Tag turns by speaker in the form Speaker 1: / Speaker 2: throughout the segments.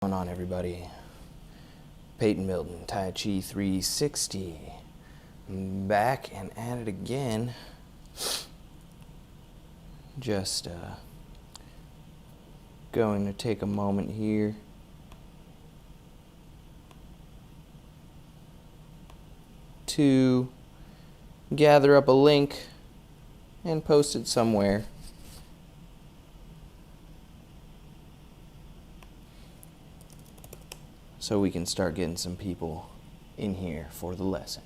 Speaker 1: going on, everybody? Peyton Milton, Tai Chi 360. Back and at it again. Just going to take a moment here to gather up a link and post it somewhere. So we can start getting some people in here for the lesson.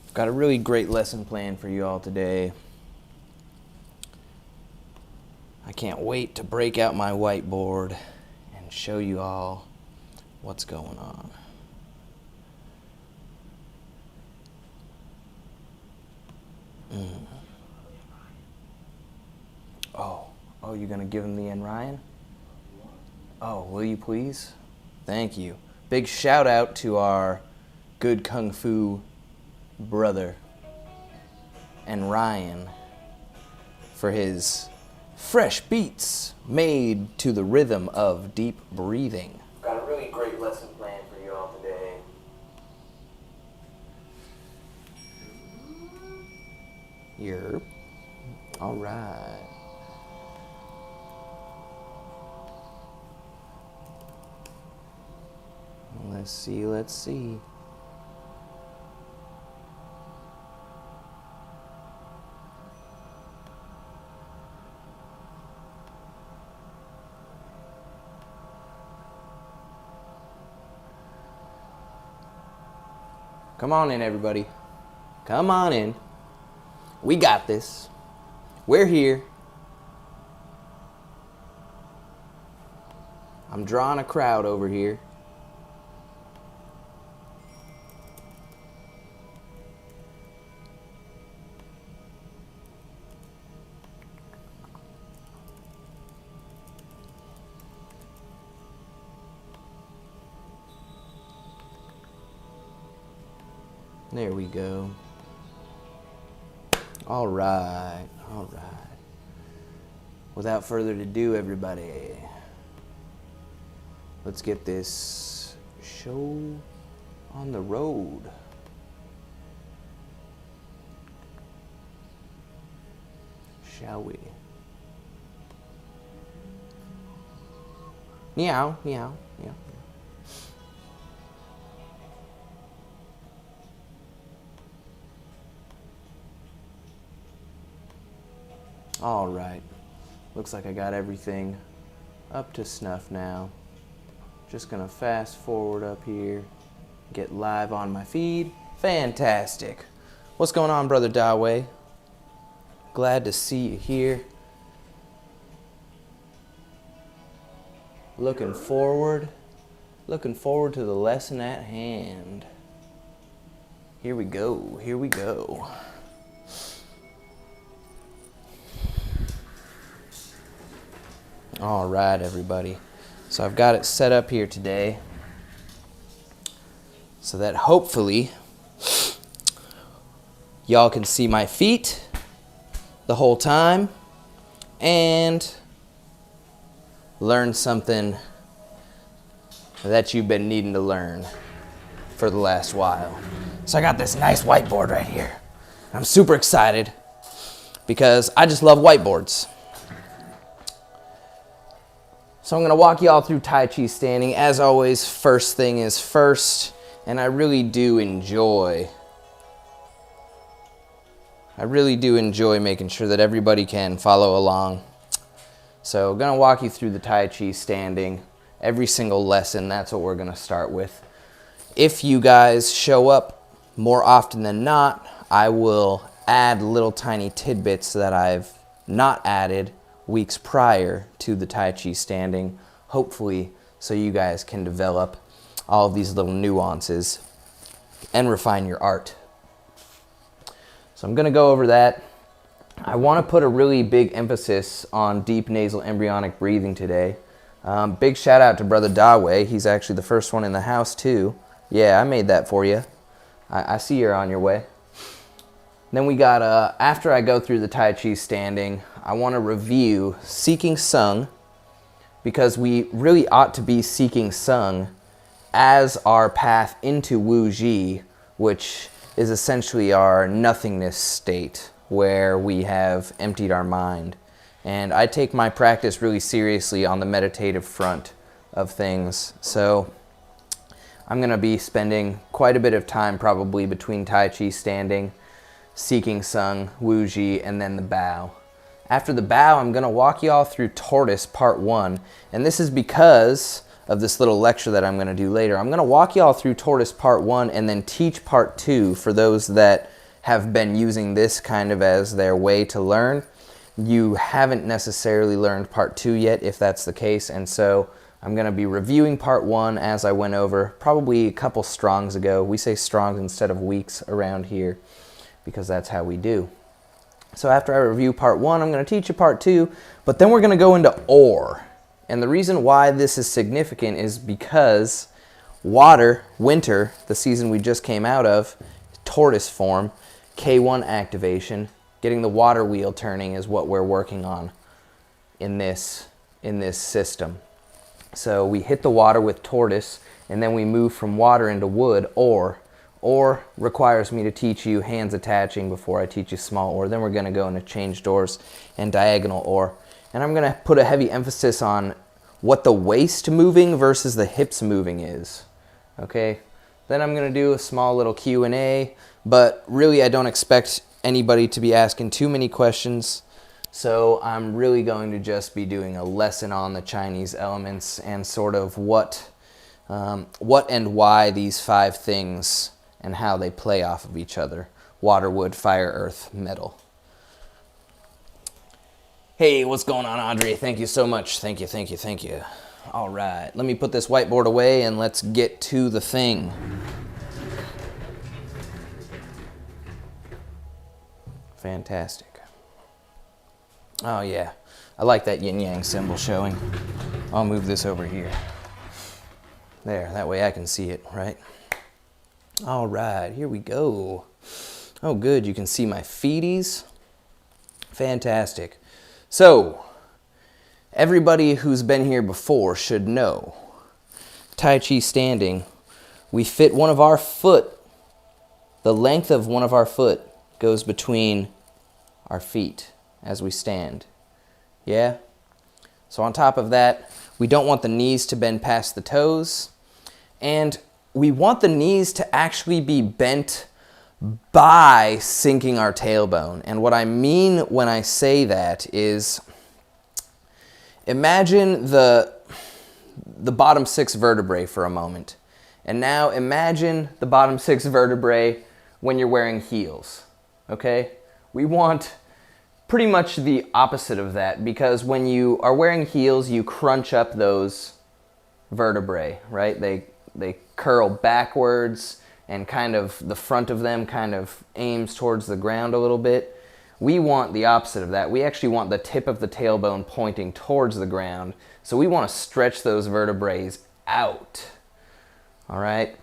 Speaker 1: I've got a really great lesson plan for you all today. I can't wait to break out my whiteboard and show you all what's going on. Oh, you're going to give him the N. Ryan? Oh, will you please? Thank you. Big shout out to our good Kung Fu brother, N. Ryan, for his fresh beats made to the rhythm of deep breathing. Got a really great lesson plan for you all today. Yerp. All right. Let's see. Come on in, everybody. Come on in. We got this. We're here. I'm drawing a crowd over here. There we go. All right. Without further ado, everybody, let's get this show on the road. Shall we? Meow, meow, meow. All right, looks like I got everything up to snuff now. Just gonna fast forward up here, get live on my feed. Fantastic. What's going on, Brother Dawei? Glad to see you here. Looking forward to the lesson at hand. Here we go. All right, everybody. So I've got it set up here today so that hopefully y'all can see my feet the whole time and learn something that you've been needing to learn for the last while. So I got this nice whiteboard right here. I'm super excited because I just love whiteboards. So I'm going to walk you all through Tai Chi standing. As always, first thing is first, and I really do enjoy making sure that everybody can follow along. So I'm going to walk you through the Tai Chi standing. Every single lesson, that's what we're going to start with. If you guys show up more often than not, I will add little tiny tidbits that I've not added weeks prior to the Tai Chi standing, hopefully so you guys can develop all of these little nuances and refine your art. So I'm going to go over that. I want to put a really big emphasis on deep nasal embryonic breathing today. Big shout out to Brother Dawei. He's actually the first one in the house too. Yeah, I made that for you. I see you're on your way. Then we got, after I go through the Tai Chi Standing, I want to review Seeking Sung, because we really ought to be seeking Sung as our path into Wu Ji, which is essentially our nothingness state, where we have emptied our mind. And I take my practice really seriously on the meditative front of things. So I'm going to be spending quite a bit of time probably between Tai Chi Standing, Seeking Sung, Wu Ji, and then the bow. After the bow, I'm going to walk you all through Tortoise Part 1. And this is because of this little lecture that I'm going to do later. I'm going to walk you all through Tortoise Part 1 and then teach Part 2 for those that have been using this kind of as their way to learn. You haven't necessarily learned Part 2 yet, if that's the case, and so I'm going to be reviewing Part 1 as I went over, probably a couple strongs ago. We say strongs instead of weeks around here, because that's how we do. So after I review Part 1, I'm going to teach you Part 2, but then we're going to go into Or. And the reason why this is significant is because water, winter, the season we just came out of, tortoise form, K1 activation, getting the water wheel turning is what we're working on in this system. So we hit the water with tortoise, and then we move from water into wood, Or. Or requires me to teach you hands attaching before I teach you small Or. Then we're going to go into change doors and diagonal Or. And I'm going to put a heavy emphasis on what the waist moving versus the hips moving is. Okay? Then I'm going to do a small little Q&A, but really I don't expect anybody to be asking too many questions. So I'm really going to just be doing a lesson on the Chinese elements and sort of what and why these 5 things and how they play off of each other. Water, wood, fire, earth, metal. Hey, what's going on, Audrey? Thank you so much. Thank you, thank you, thank you. All right, let me put this whiteboard away and let's get to the thing. Fantastic. Oh yeah, I like that yin-yang symbol showing. I'll move this over here. There, that way I can see it, right? All right, here we go. Oh good, you can see my feeties. Fantastic. So, everybody who's been here before should know, Tai Chi Standing, we fit one of our foot, the length of one of our foot goes between our feet as we stand. Yeah? So on top of that, we don't want the knees to bend past the toes, and we want the knees to actually be bent by sinking our tailbone. And what I mean when I say that is, imagine the bottom 6 vertebrae for a moment. And now imagine the bottom 6 vertebrae when you're wearing heels. Okay? We want pretty much the opposite of that, because when you are wearing heels, you crunch up those vertebrae, right? They curl backwards, and kind of the front of them kind of aims towards the ground a little bit. We want the opposite of that. We actually want the tip of the tailbone pointing towards the ground. So we want to stretch those vertebrae out. All right?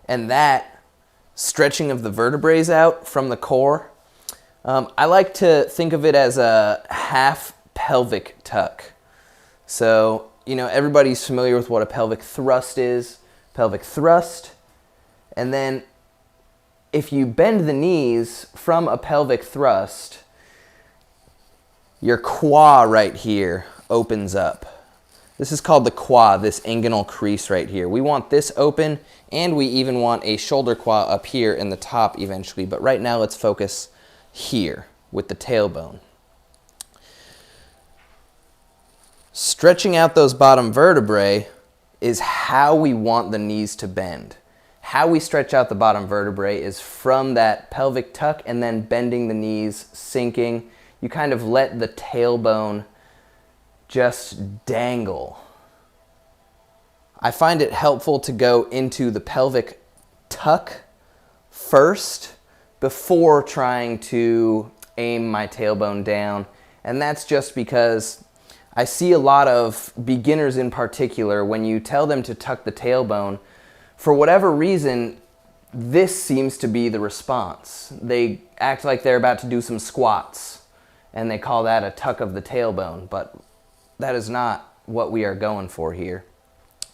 Speaker 1: And that stretching of the vertebrae out from the core, I like to think of it as a half pelvic tuck. So, you know, everybody's familiar with what a pelvic thrust is. Pelvic thrust. And then if you bend the knees from a pelvic thrust, your quad right here opens up. This is called the quad, this inguinal crease right here. We want this open, and we even want a shoulder quad up here in the top eventually. But right now let's focus here with the tailbone. Stretching out those bottom vertebrae is how we want the knees to bend. How we stretch out the bottom vertebrae is from that pelvic tuck and then bending the knees, sinking. You kind of let the tailbone just dangle. I find it helpful to go into the pelvic tuck first before trying to aim my tailbone down. And that's just because I see a lot of beginners in particular, when you tell them to tuck the tailbone, for whatever reason, this seems to be the response. They act like they're about to do some squats, and they call that a tuck of the tailbone, but that is not what we are going for here.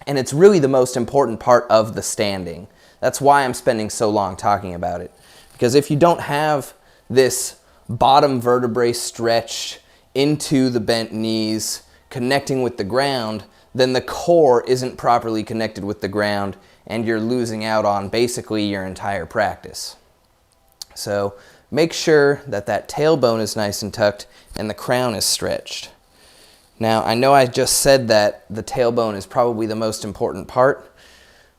Speaker 1: And it's really the most important part of the standing. That's why I'm spending so long talking about it. Because if you don't have this bottom vertebrae stretched into the bent knees, connecting with the ground, then the core isn't properly connected with the ground, and you're losing out on basically your entire practice. So make sure that that tailbone is nice and tucked and the crown is stretched. Now, I know I just said that the tailbone is probably the most important part,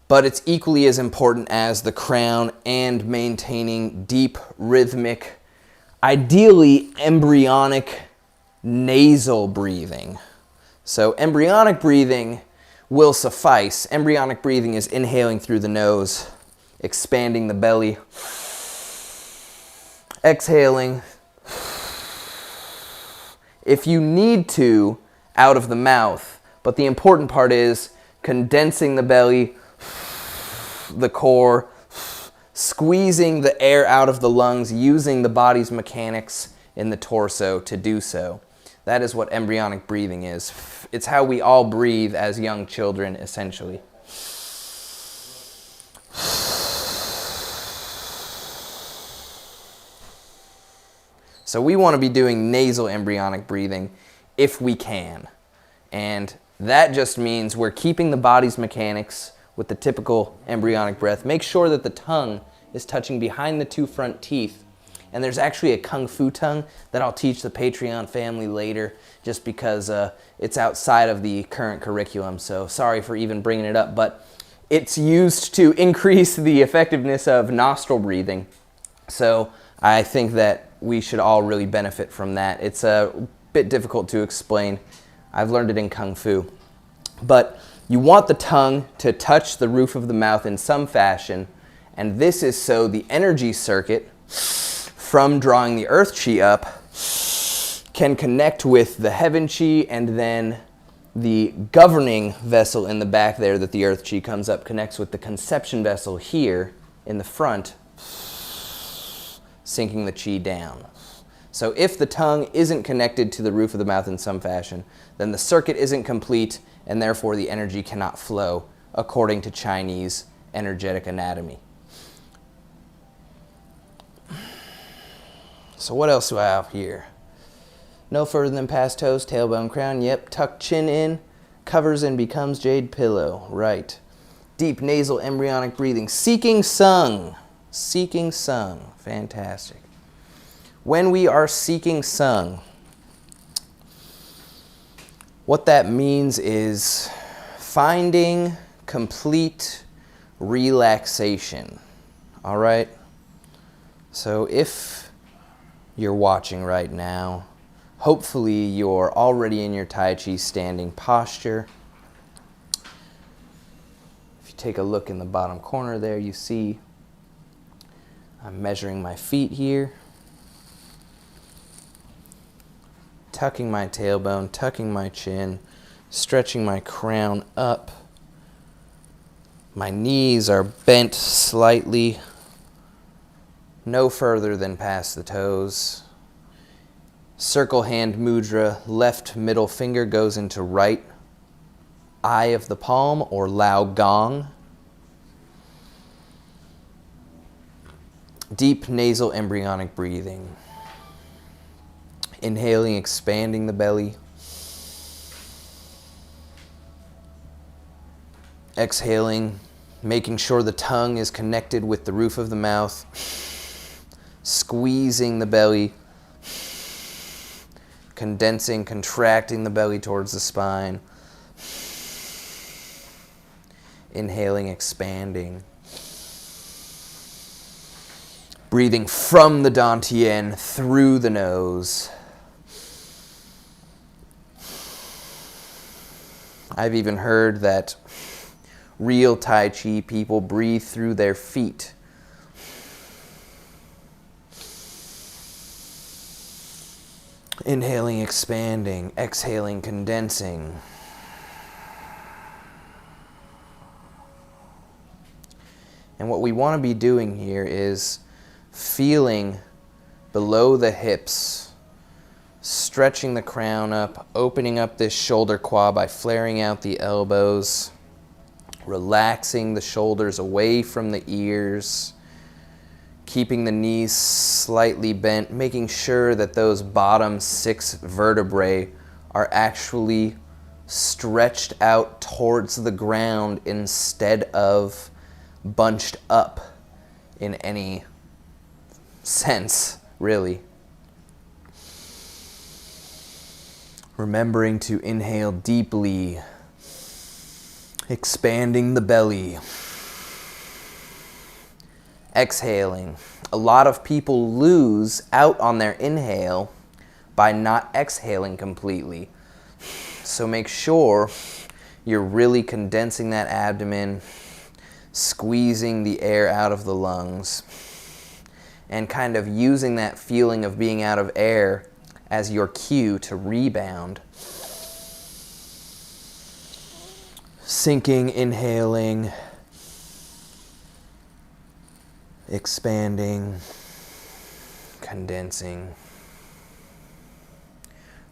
Speaker 1: but it's equally as important as the crown and maintaining deep, rhythmic, ideally embryonic nasal breathing. So embryonic breathing will suffice. Embryonic breathing is inhaling through the nose, expanding the belly, exhaling. If you need to, out of the mouth, but the important part is condensing the belly, the core, squeezing the air out of the lungs, using the body's mechanics in the torso to do so. That is what embryonic breathing is. It's how we all breathe as young children, essentially. So we want to be doing nasal embryonic breathing if we can. And that just means we're keeping the body's mechanics with the typical embryonic breath. Make sure that the tongue is touching behind the two front teeth. And there's actually a Kung Fu tongue that I'll teach the Patreon family later, just because it's outside of the current curriculum. So sorry for even bringing it up, but it's used to increase the effectiveness of nostril breathing. So I think that we should all really benefit from that. It's a bit difficult to explain. I've learned it in Kung Fu. But you want the tongue to touch the roof of the mouth in some fashion, and this is so the energy circuit from drawing the earth chi up can connect with the heaven chi, and then the governing vessel in the back there that the earth chi comes up connects with the conception vessel here in the front, sinking the chi down. So if the tongue isn't connected to the roof of the mouth in some fashion, then the circuit isn't complete, and therefore the energy cannot flow according to Chinese energetic anatomy. So what else do I have here? No further than past toes, tailbone, crown. Yep, tuck chin in, covers and becomes jade pillow. Right. Deep nasal embryonic breathing. Seeking sung. Seeking sung. Fantastic. When we are seeking sung, what that means is finding complete relaxation. All right? So if you're watching right now, hopefully you're already in your Tai Chi standing posture. If you take a look in the bottom corner there, you see I'm measuring my feet here, tucking my tailbone, tucking my chin, stretching my crown up. My knees are bent slightly, no further than past the toes. Circle hand mudra, left middle finger goes into right eye of the palm, or Lao Gong. Deep nasal embryonic breathing. Inhaling, expanding the belly. Exhaling, making sure the tongue is connected with the roof of the mouth. Squeezing the belly. Condensing, contracting the belly towards the spine. Inhaling, expanding. Breathing from the dantian through the nose. I've even heard that real Tai Chi people breathe through their feet. Inhaling, expanding, exhaling, condensing. And what we want to be doing here is feeling below the hips, stretching the crown up, opening up this shoulder quad by flaring out the elbows, relaxing the shoulders away from the ears, keeping the knees slightly bent, making sure that those bottom 6 vertebrae are actually stretched out towards the ground instead of bunched up in any sense, really. Remembering to inhale deeply, expanding the belly. Exhaling. A lot of people lose out on their inhale by not exhaling completely. So make sure you're really condensing that abdomen, squeezing the air out of the lungs, and kind of using that feeling of being out of air as your cue to rebound. Sinking, inhaling, expanding, condensing,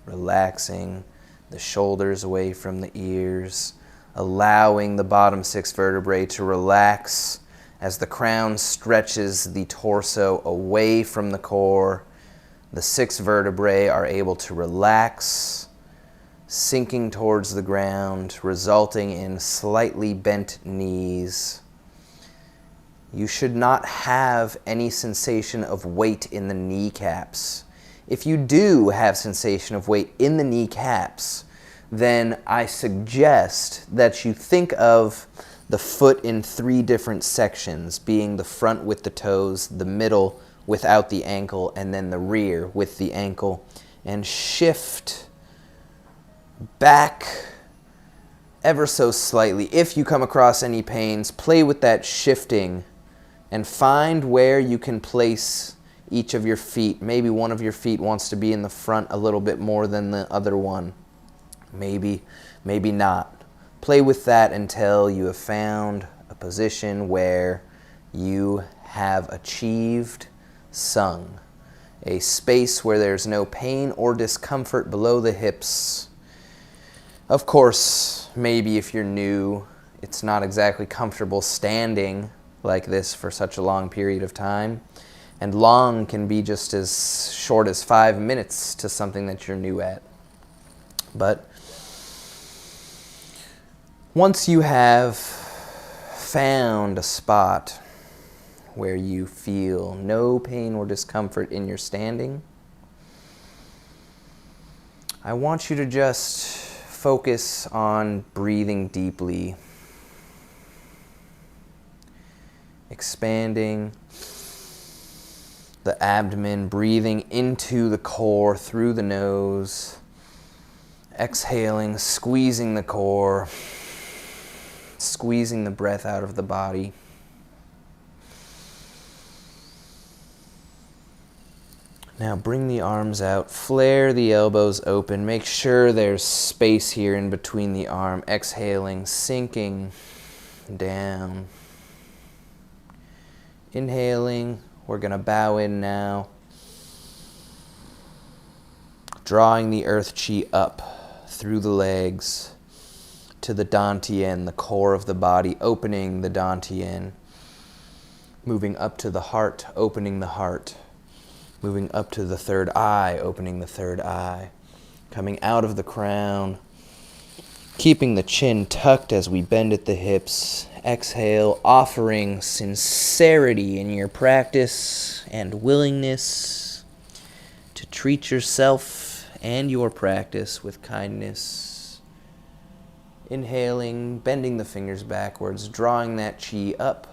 Speaker 1: relaxing the shoulders away from the ears, allowing the bottom 6 vertebrae to relax as the crown stretches the torso away from the core. The 6 vertebrae are able to relax, sinking towards the ground, resulting in slightly bent knees. You should not have any sensation of weight in the kneecaps. If you do have sensation of weight in the kneecaps, then I suggest that you think of the foot in 3 different sections, being the front with the toes, the middle without the ankle, and then the rear with the ankle, and shift back ever so slightly. If you come across any pains, play with that shifting and find where you can place each of your feet. Maybe one of your feet wants to be in the front a little bit more than the other one. Maybe not. Play with that until you have found a position where you have achieved sung, a space where there's no pain or discomfort below the hips. Of course, maybe if you're new, it's not exactly comfortable standing like this for such a long period of time, and long can be just as short as 5 minutes to something that you're new at. But once you have found a spot where you feel no pain or discomfort in your standing, I want you to just focus on breathing deeply, expanding the abdomen, breathing into the core through the nose, exhaling, squeezing the core, squeezing the breath out of the body. Now bring the arms out, flare the elbows open, make sure there's space here in between the arm, exhaling, sinking down. Inhaling, we're going to bow in now, drawing the earth chi up through the legs to the dantian, the core of the body, opening the dantian, moving up to the heart, opening the heart, moving up to the third eye, opening the third eye, coming out of the crown, keeping the chin tucked as we bend at the hips. Exhale, offering sincerity in your practice and willingness to treat yourself and your practice with kindness. Inhaling, bending the fingers backwards, drawing that chi up.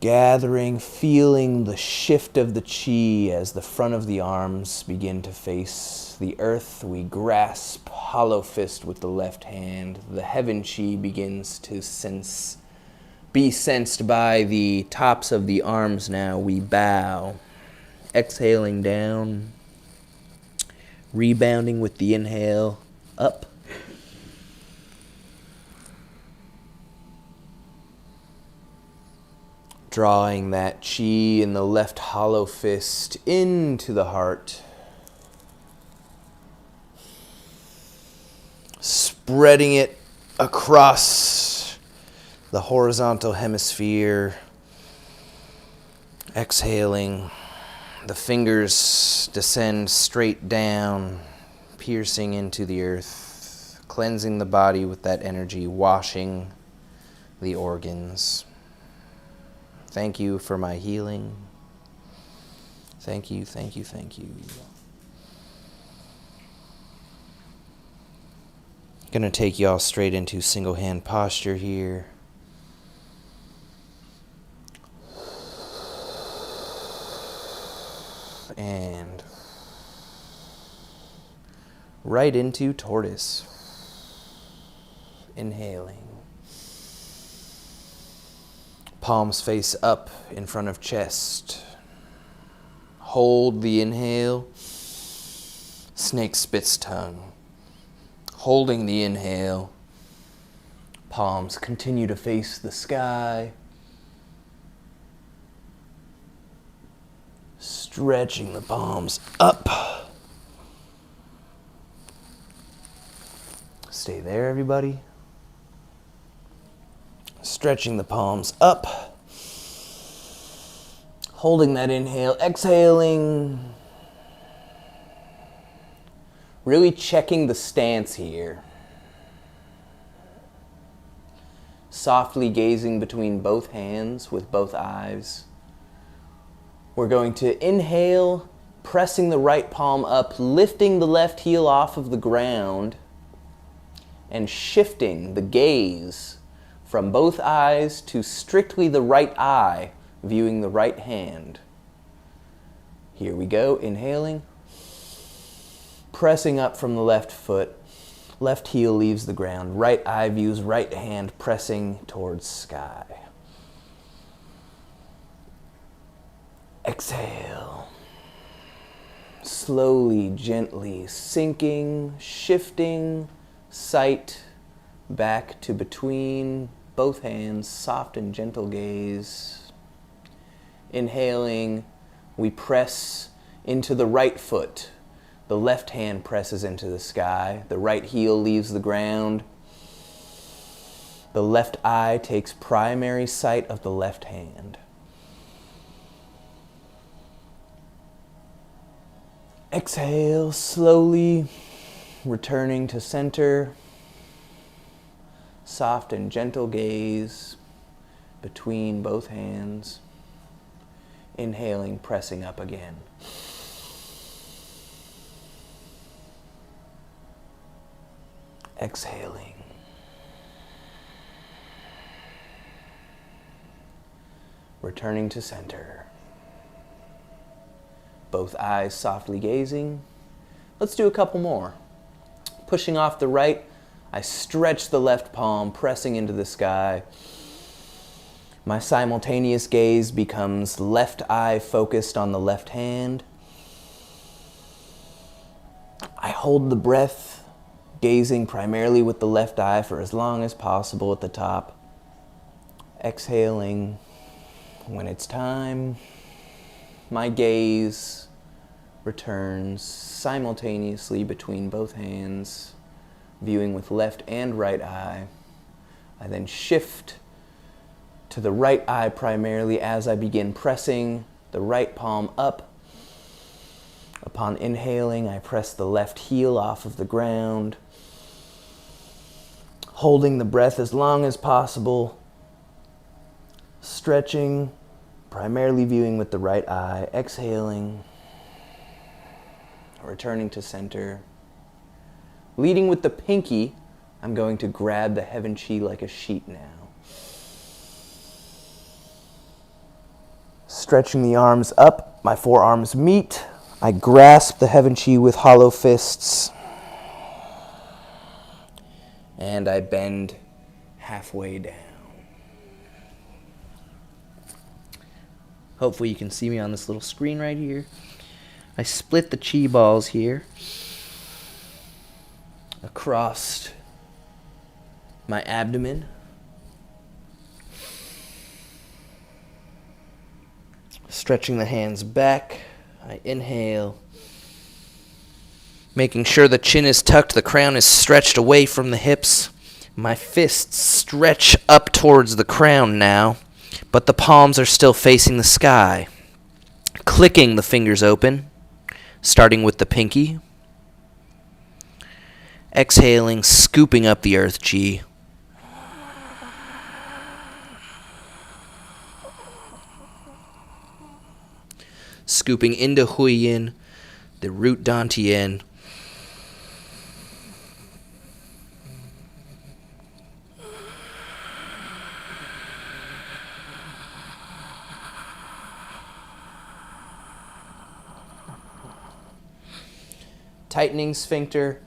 Speaker 1: Gathering, feeling the shift of the chi as the front of the arms begin to face the earth. We grasp hollow fist with the left hand. The heaven chi begins to be sensed by the tops of the arms now. We bow, exhaling down, rebounding with the inhale, up, Drawing that chi in the left hollow fist into the heart. Spreading it across the horizontal hemisphere. Exhaling. The fingers descend straight down, piercing into the earth, cleansing the body with that energy, washing the organs. Thank you for my healing. Thank you, thank you, thank you. Gonna take y'all straight into single hand posture here. And right into tortoise. Inhaling. Palms face up in front of chest. Hold the inhale. Snake spits tongue. Holding the inhale. Palms continue to face the sky. Stretching the palms up. Stay there, everybody. Stretching the palms up. Holding that inhale, exhaling. Really checking the stance here. Softly gazing between both hands with both eyes. We're going to inhale, pressing the right palm up, lifting the left heel off of the ground, and shifting the gaze from both eyes to strictly the right eye, viewing the right hand. Here we go, inhaling, pressing up from the left foot, left heel leaves the ground, right eye views right hand, pressing towards sky. Exhale. Slowly, gently sinking, shifting sight back to between both hands, soft and gentle gaze. Inhaling, we press into the right foot. The left hand presses into the sky. The right heel leaves the ground. The left eye takes primary sight of the left hand. Exhale, slowly returning to center. Soft and gentle gaze between both hands. Inhaling, pressing up again. Exhaling. Returning to center. Both eyes softly gazing. Let's do a couple more. Pushing off the right, I stretch the left palm, pressing into the sky. My simultaneous gaze becomes left eye focused on the left hand. I hold the breath, gazing primarily with the left eye for as long as possible at the top. Exhaling when it's time. My gaze returns simultaneously between both hands, viewing with left and right eye. I then shift to the right eye primarily as I begin pressing the right palm up. Upon inhaling, I press the left heel off of the ground, holding the breath as long as possible, stretching, primarily viewing with the right eye, exhaling, returning to center. Leading with the pinky, I'm going to grab the heaven chi like a sheet now. Stretching the arms up, my forearms meet. I grasp the heaven chi with hollow fists. And I bend halfway down. Hopefully you can see me on this little screen right here. I split the chi balls here across my abdomen. Stretching the hands back. I inhale. Making sure the chin is tucked, the crown is stretched away from the hips. My fists stretch up towards the crown now, but the palms are still facing the sky. Clicking the fingers open, starting with the pinky. Exhaling, scooping up the earth chi. Scooping into Huiyin, the root Dantian. Tightening sphincter,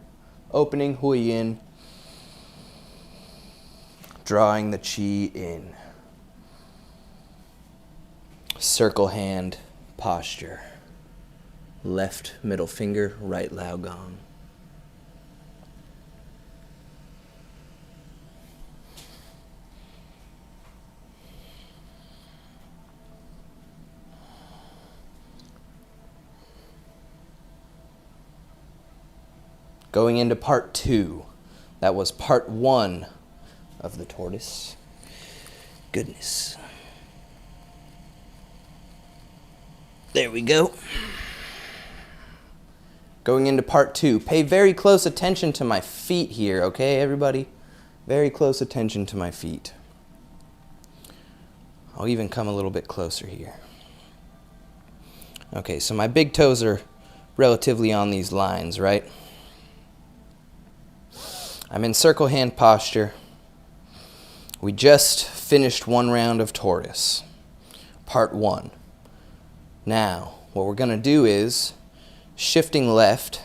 Speaker 1: opening Huiyin, drawing the chi in. Circle hand posture. Left middle finger, right Lao Gong. Going into part 2. That was part 1 of the tortoise. Goodness. There we go. Going into part 2. Pay very close attention to my feet here, okay, everybody? Very close attention to my feet. I'll even come a little bit closer here. Okay, so my big toes are relatively on these lines, right? I'm in circle hand posture. We just finished one round of tortoise, part 1. Now, what we're going to do is shifting left,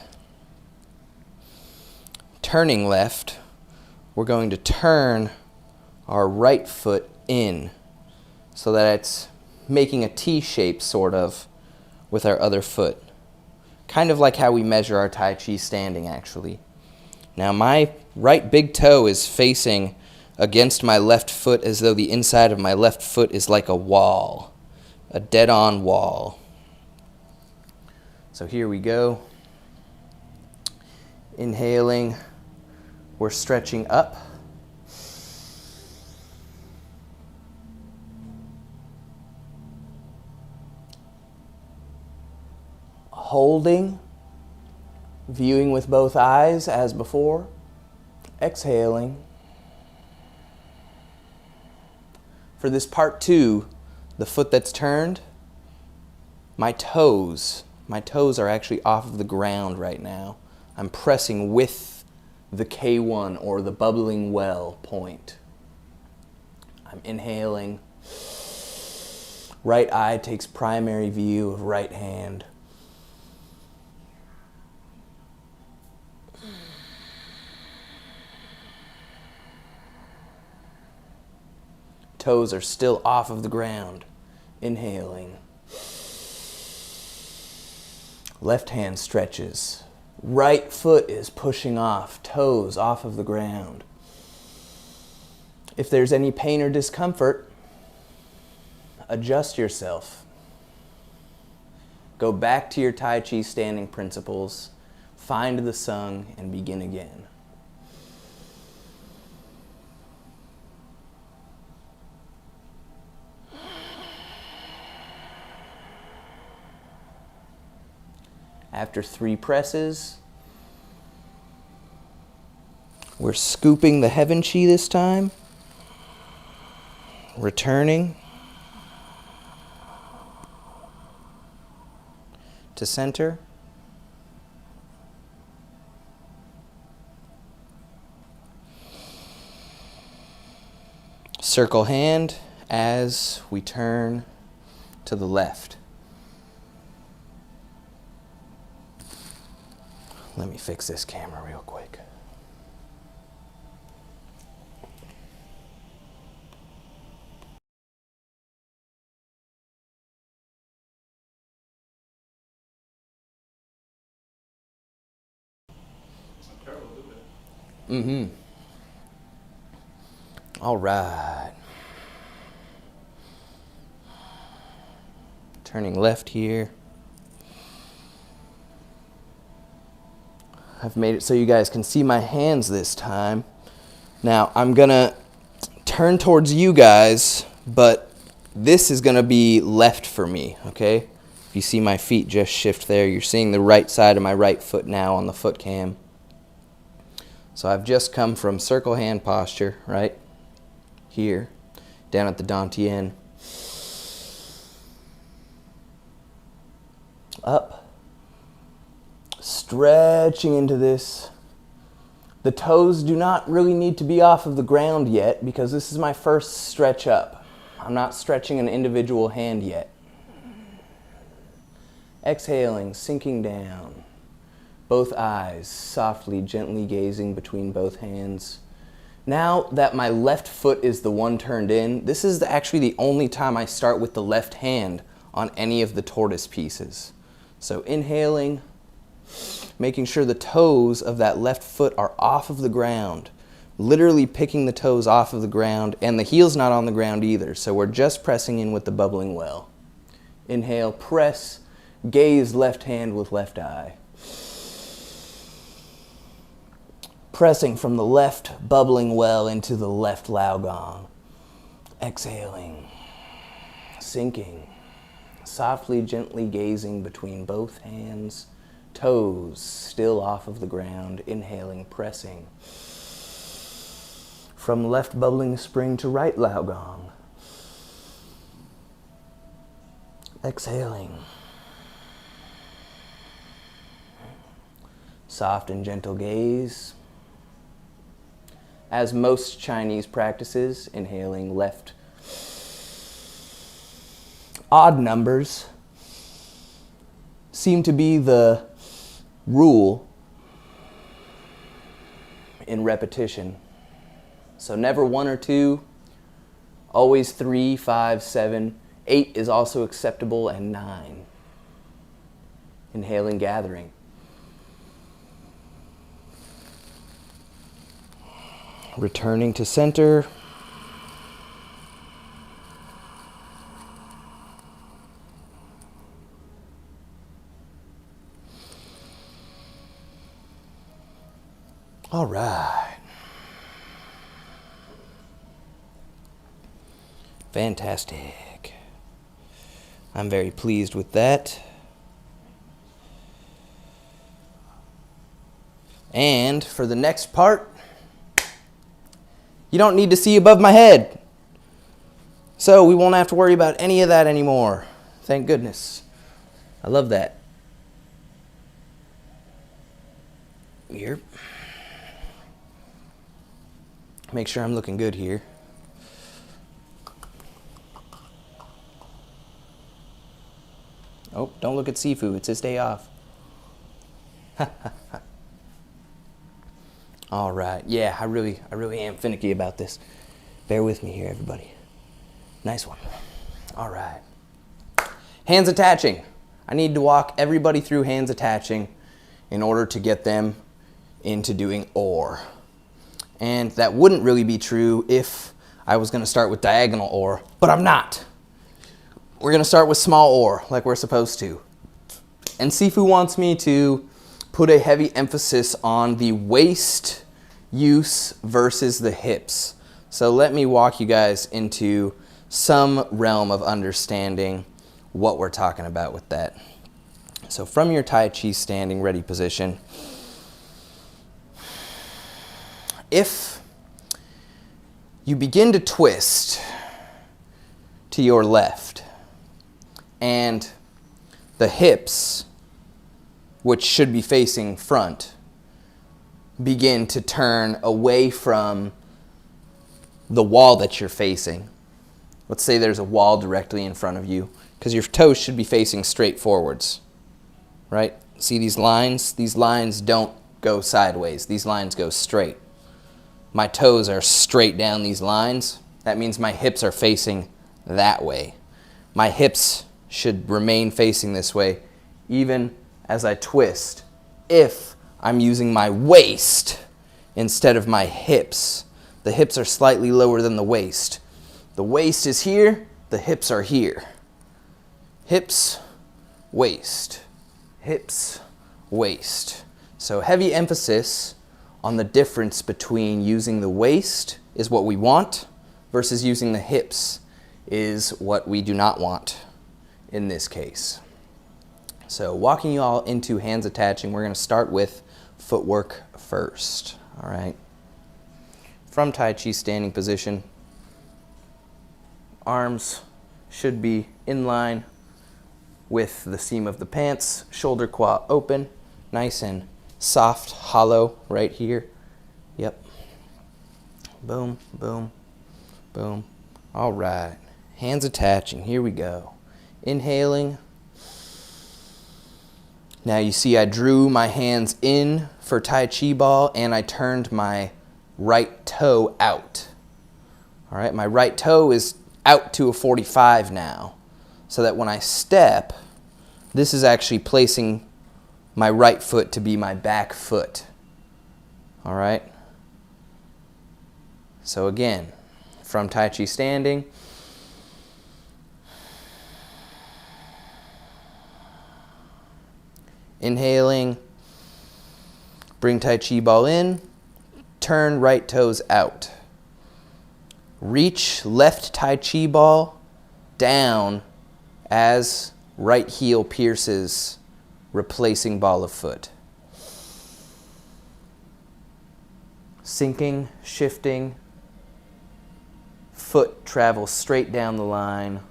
Speaker 1: turning left. We're going to turn our right foot in so that it's making a T shape sort of with our other foot. Kind of like how we measure our Tai Chi standing actually. Now my right big toe is facing against my left foot as though the inside of my left foot is like a wall, a dead-on wall. So here we go. Inhaling, we're stretching up. Holding, viewing with both eyes as before. Exhaling. For this part 2, the foot that's turned, my toes are actually off of the ground right now. I'm pressing with the K1 or the bubbling well point. I'm inhaling. Right eye takes primary view of right hand. Toes are still off of the ground. Inhaling. Left hand stretches. Right foot is pushing off. Toes off of the ground. If there's any pain or discomfort, adjust yourself. Go back to your Tai Chi standing principles. Find the sung and begin again. After 3 presses, we're scooping the heaven chi this time, returning to center. Circle hand as we turn to the left. Let me fix this camera real quick. All right. Turning left here. I've made it so you guys can see my hands this time. Now, I'm going to turn towards you guys, but this is going to be left for me, okay? If you see my feet just shift there, you're seeing the right side of my right foot now on the foot cam. So I've just come from circle hand posture, right? Here, down at the dantian. Up. Stretching into this. The toes do not really need to be off of the ground yet because this is my first stretch up. I'm not stretching an individual hand yet. Exhaling, sinking down. Both eyes softly, gently gazing between both hands. Now that my left foot is the one turned in, this is actually the only time I start with the left hand on any of the tortoise pieces. So inhaling, making sure the toes of that left foot are off of the ground, literally picking the toes off of the ground, and the heel's not on the ground either, so we're just pressing in with the bubbling well. Inhale, press, gaze left hand with left eye. Pressing from the left bubbling well into the left lao gong. Exhaling, sinking, softly, gently gazing between both hands, toes still off of the ground, inhaling, pressing. From left bubbling spring to right lao gong. Exhaling. Soft and gentle gaze. As most Chinese practices, inhaling left. Odd numbers seem to be the rule in repetition. So never 1 or 2, always 3, 5, 7. 8 is also acceptable, and 9. Inhaling, gathering. Returning to center. All right. Fantastic. I'm very pleased with that. And for the next part, you don't need to see above my head. So we won't have to worry about any of that anymore. Thank goodness. I love that. Here. Make sure I'm looking good here. Oh, don't look at Sifu. It's his day off. All right. Yeah, I really am finicky about this. Bear with me here, everybody. Nice one. All right. Hands attaching. I need to walk everybody through hands attaching in order to get them into doing or. And that wouldn't really be true if I was going to start with diagonal or, but I'm not. We're going to start with small or, like we're supposed to. And Sifu wants me to put a heavy emphasis on the waist use versus the hips. So let me walk you guys into some realm of understanding what we're talking about with that. So from your Tai Chi standing ready position, if you begin to twist to your left and the hips, which should be facing front, begin to turn away from the wall that you're facing. Let's say there's a wall directly in front of you, because your toes should be facing straight forwards, right? See these lines? These lines don't go sideways. These lines go straight. My toes are straight down these lines. That means my hips are facing that way. My hips should remain facing this way, even as I twist, if I'm using my waist instead of my hips. The hips are slightly lower than the waist. The waist is here, the hips are here. hips, waist, hips, waist. So heavy emphasis on the difference between using the waist is what we want versus using the hips is what we do not want in this case. So walking you all into hands attaching, we're going to start with footwork first. All right. From Tai Chi standing position, arms should be in line with the seam of the pants, shoulder qua open, nice and soft, hollow right here. Yep. Boom, boom, boom. All right. Hands attaching. Here we go. Inhaling. Now you see I drew my hands in for Tai Chi ball and I turned my right toe out. All right, my right toe is out to a 45 now, so that when I step, this is actually placing my right foot to be my back foot. All right. So again, from Tai Chi standing, inhaling, bring Tai Chi ball in, turn right toes out. Reach left Tai Chi ball down as right heel pierces, replacing ball of foot. Sinking, shifting, foot travels straight down the line.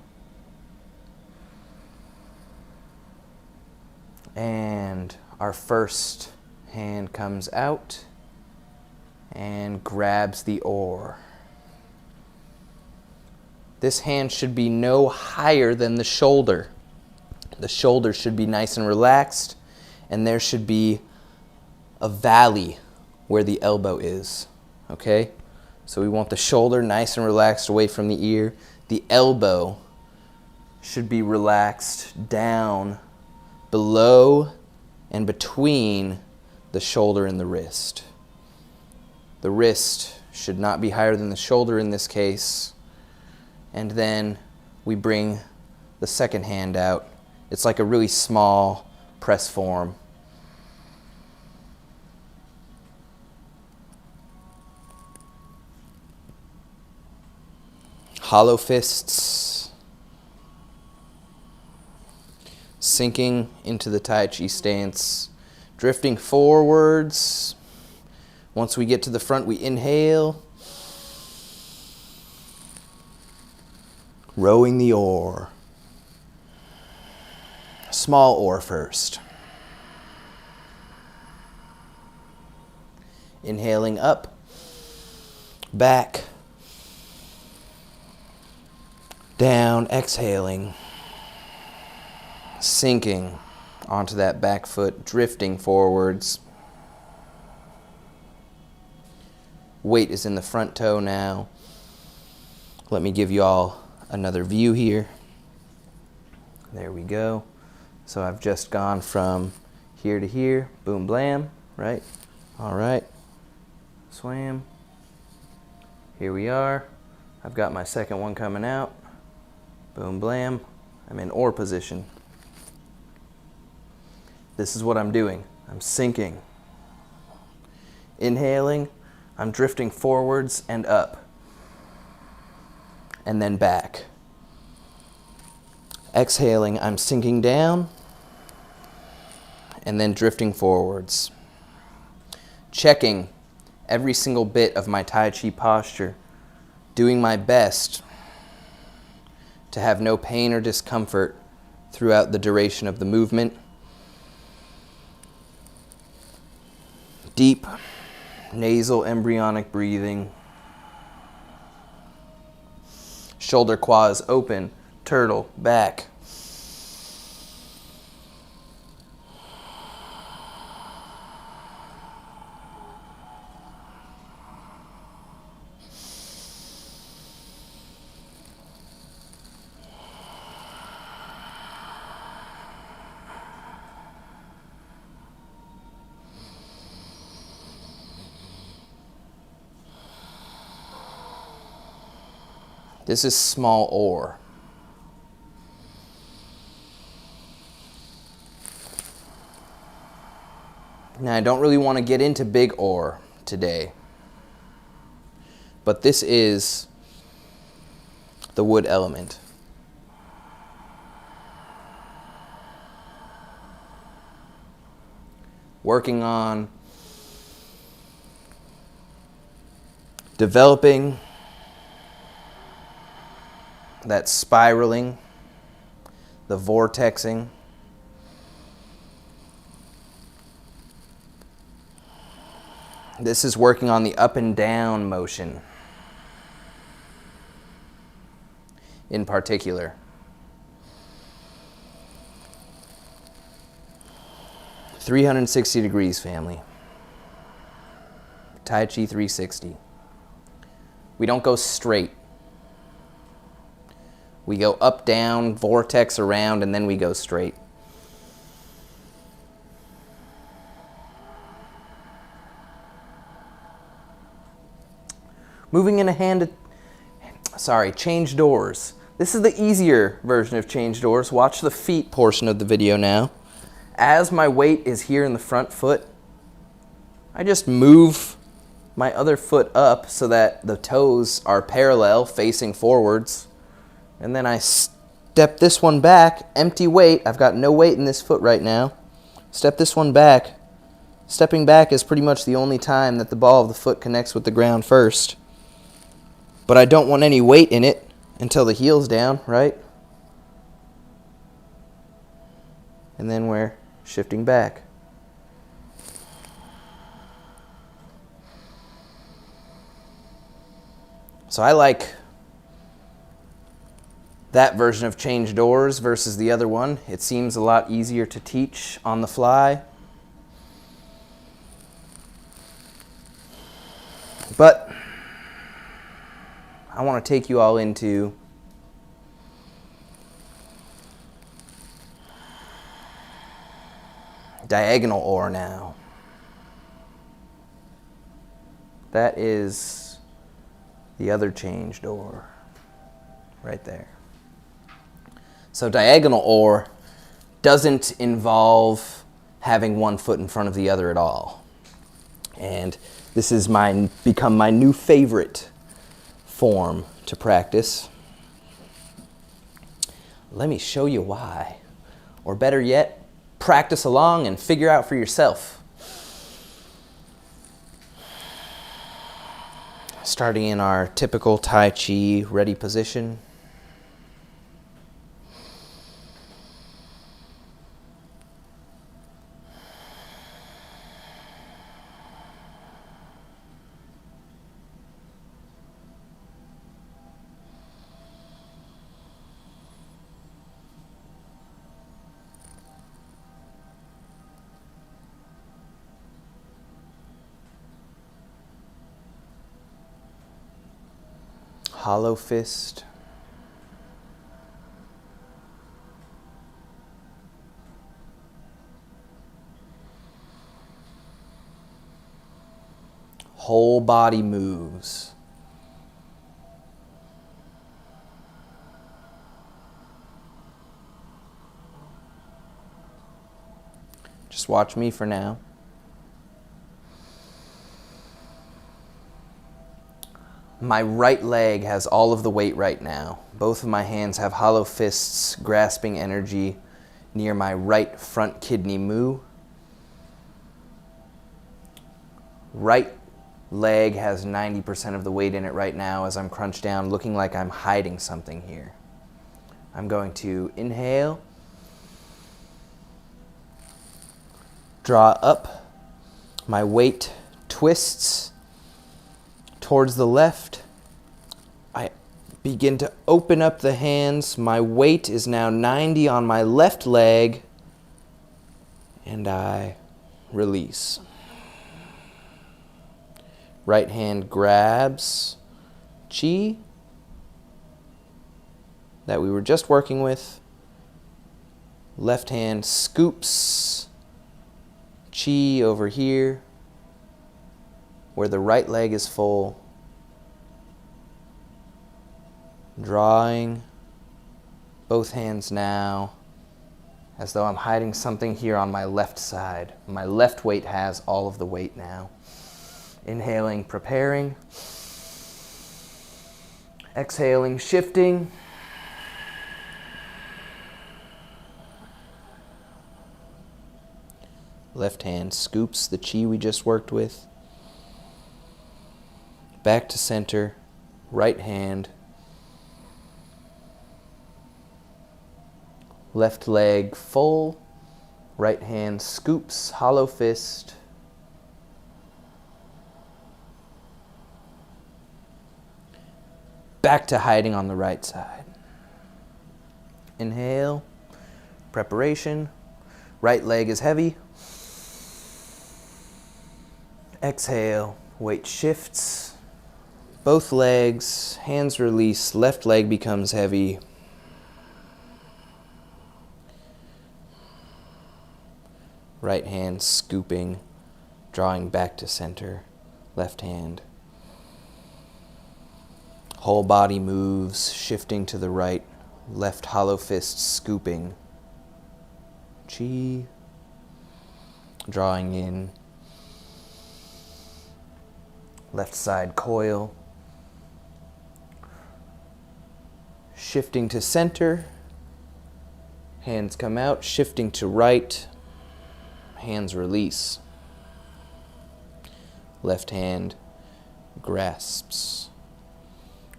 Speaker 1: And our first hand comes out and grabs the oar. This hand should be no higher than the shoulder. The shoulder should be nice and relaxed, and there should be a valley where the elbow is, okay? So we want the shoulder nice and relaxed away from the ear. The elbow should be relaxed down below and between the shoulder and the wrist. The wrist should not be higher than the shoulder in this case. And then we bring the second hand out. It's like a really small press form. Hollow fists. Sinking into the Tai Chi stance. Drifting forwards. Once we get to the front, we inhale. Rowing the oar. Small oar first. Inhaling up, back, down, exhaling, sinking onto that back foot, drifting forwards. Weight is in the front toe now. Let me give you all another view here. There we go. So I've just gone from here to here, boom, blam, right? All right, swam. Here we are. I've got my second one coming out, boom, blam. I'm in oar position. This is what I'm doing. I'm sinking. Inhaling, I'm drifting forwards and up, and then back. Exhaling, I'm sinking down and then drifting forwards. Checking every single bit of my Tai Chi posture, doing my best to have no pain or discomfort throughout the duration of the movement. Deep nasal embryonic breathing. Shoulder quads open, turtle, back. This is small oar. Now, I don't really want to get into big oar today, but this is the wood element. Working on developing that spiraling, the vortexing. This is working on the up and down motion in particular. "360 degrees, family. Tai Chi 360. We don't go straight. We go up, down, vortex around, and then we go straight. Moving in a change doors. This is the easier version of change doors. Watch the feet portion of the video now. As my weight is here in the front foot, I just move my other foot up so that the toes are parallel, facing forwards. And then I step this one back, empty weight. I've got no weight in this foot right now. Step this one back. Stepping back is pretty much the only time that the ball of the foot connects with the ground first. But I don't want any weight in it until the heel's down, right? And then we're shifting back. So I like that version of change doors versus the other one. It seems a lot easier to teach on the fly. But I want to take you all into diagonal oar now. That is the other change door right there. So diagonal oar doesn't involve having one foot in front of the other at all. And this has become my new favorite form to practice. Let me show you why. Or better yet, practice along and figure out for yourself. Starting in our typical Tai Chi ready position. Hollow fist. Whole body moves. Just watch me for now. My right leg has all of the weight right now. Both of my hands have hollow fists grasping energy near my right front kidney mu. Right leg has 90% of the weight in it right now as I'm crunched down, looking like I'm hiding something here. I'm going to inhale, draw up, my weight twists towards the left. I begin to open up the hands. My weight is now 90 on my left leg, and I release. Right hand grabs chi that we were just working with. Left hand scoops chi over here where the right leg is full. Drawing both hands now as though I'm hiding something here on my left side. My left weight has all of the weight now. Inhaling, preparing. Exhaling, shifting. Left hand scoops the chi we just worked with. Back to center. Right hand. Left leg full. Right hand scoops, hollow fist. Back to hiding on the right side. Inhale. Preparation. Right leg is heavy. Exhale. Weight shifts. Both legs. Hands release. Left leg becomes heavy. Right hand scooping, drawing back to center. Left hand. Whole body moves, shifting to the right. Left hollow fist scooping. Chi. Drawing in. Left side coil. Shifting to center. Hands come out, shifting to right. Hands release. Left hand grasps.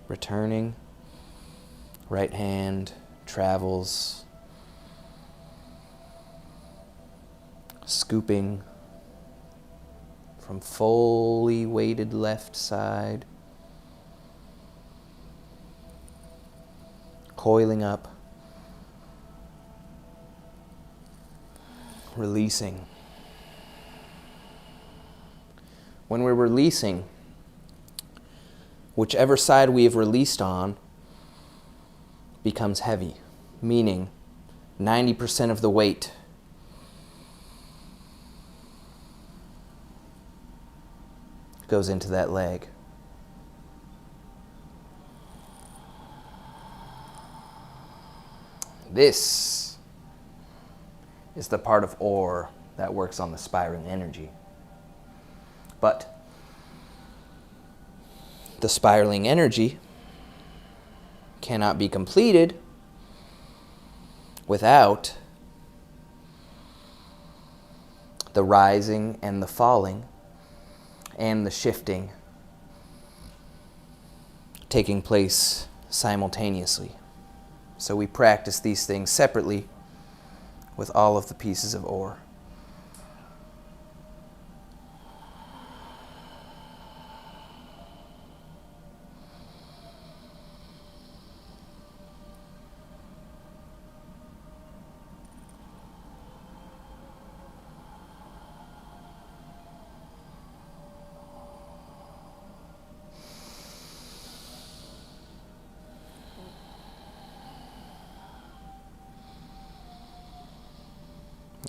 Speaker 1: Returning. Right hand travels. Scooping from fully weighted left side. Coiling up. Releasing. When we're releasing, whichever side we have released on becomes heavy, meaning 90% of the weight goes into that leg. This is the part of ore that works on the spiraling energy. But the spiraling energy cannot be completed without the rising and the falling and the shifting taking place simultaneously. So we practice these things separately with all of the pieces of ore.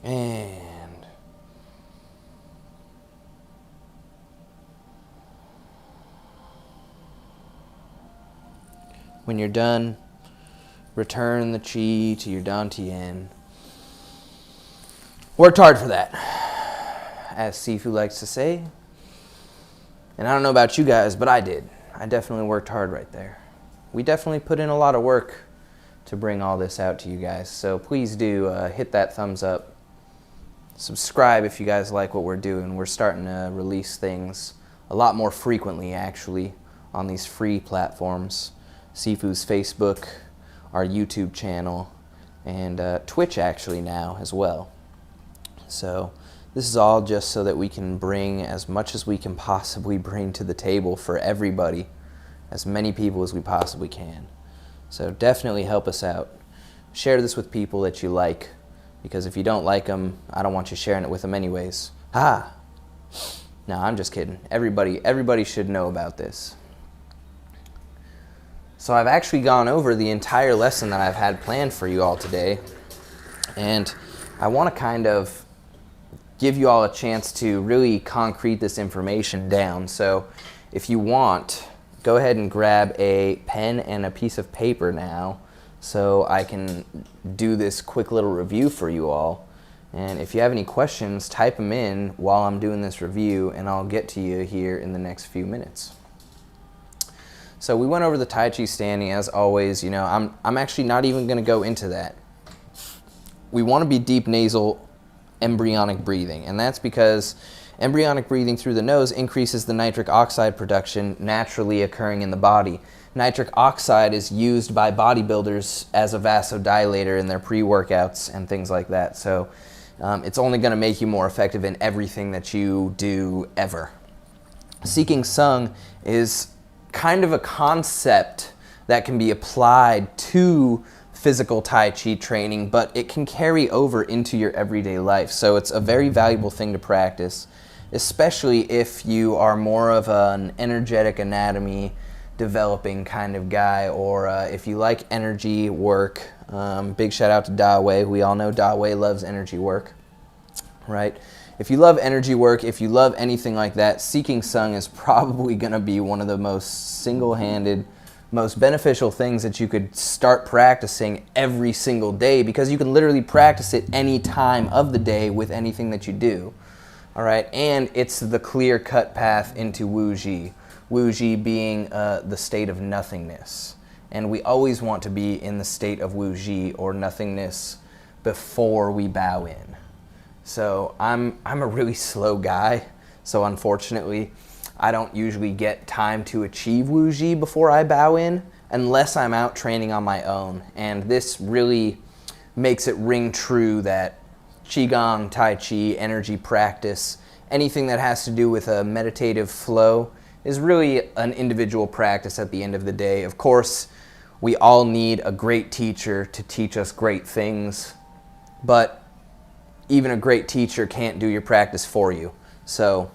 Speaker 1: And when you're done, return the chi to your dantian. Worked hard for that, as Sifu likes to say. And I don't know about you guys, but I did. I definitely worked hard right there. We definitely put in a lot of work to bring all this out to you guys. So please do hit that thumbs up. Subscribe if you guys like what we're doing. We're starting to release things a lot more frequently, actually, on these free platforms. Sifu's Facebook, our YouTube channel, and Twitch actually now as well. So this is all just so that we can bring as much as we can possibly bring to the table for everybody, as many people as we possibly can. So definitely help us out. Share this with people that you like, because if you don't like them, I don't want you sharing it with them anyways. No, I'm just kidding. Everybody should know about this. So I've actually gone over the entire lesson that I've had planned for you all today, and I want to kind of give you all a chance to really concrete this information down. So if you want, go ahead and grab a pen and a piece of paper now, so I can do this quick little review for you all. And if you have any questions, type them in while I'm doing this review, and I'll get to you here in the next few minutes. So we went over the Tai Chi standing. As always, you know, I'm actually not even going to go into that. We want to be deep nasal embryonic breathing, and that's because embryonic breathing through the nose increases the nitric oxide production naturally occurring in the body. Nitric oxide is used by bodybuilders as a vasodilator in their pre-workouts and things like that. So it's only going to make you more effective in everything that you do ever. Seeking Sung is kind of a concept that can be applied to physical Tai Chi training, but it can carry over into your everyday life. So it's a very valuable thing to practice, especially if you are more of an energetic anatomy developing kind of guy, or if you like energy work. Big shout out to Da Wei. We all know Da Wei loves energy work, right? If you love energy work, if you love anything like that, Seeking Sung is probably going to be one of the most single-handed, most beneficial things that you could start practicing every single day, because you can literally practice it any time of the day with anything that you do. All right, and it's the clear-cut path into Wu Ji. Wu Ji being the state of nothingness. And we always want to be in the state of Wu Ji, or nothingness, before we bow in. So I'm a really slow guy, so unfortunately I don't usually get time to achieve Wu Ji before I bow in, unless I'm out training on my own. And this really makes it ring true that Qigong, Tai Chi, energy practice, anything that has to do with a meditative flow is really an individual practice at the end of the day. Of course, we all need a great teacher to teach us great things, but even a great teacher can't do your practice for you. So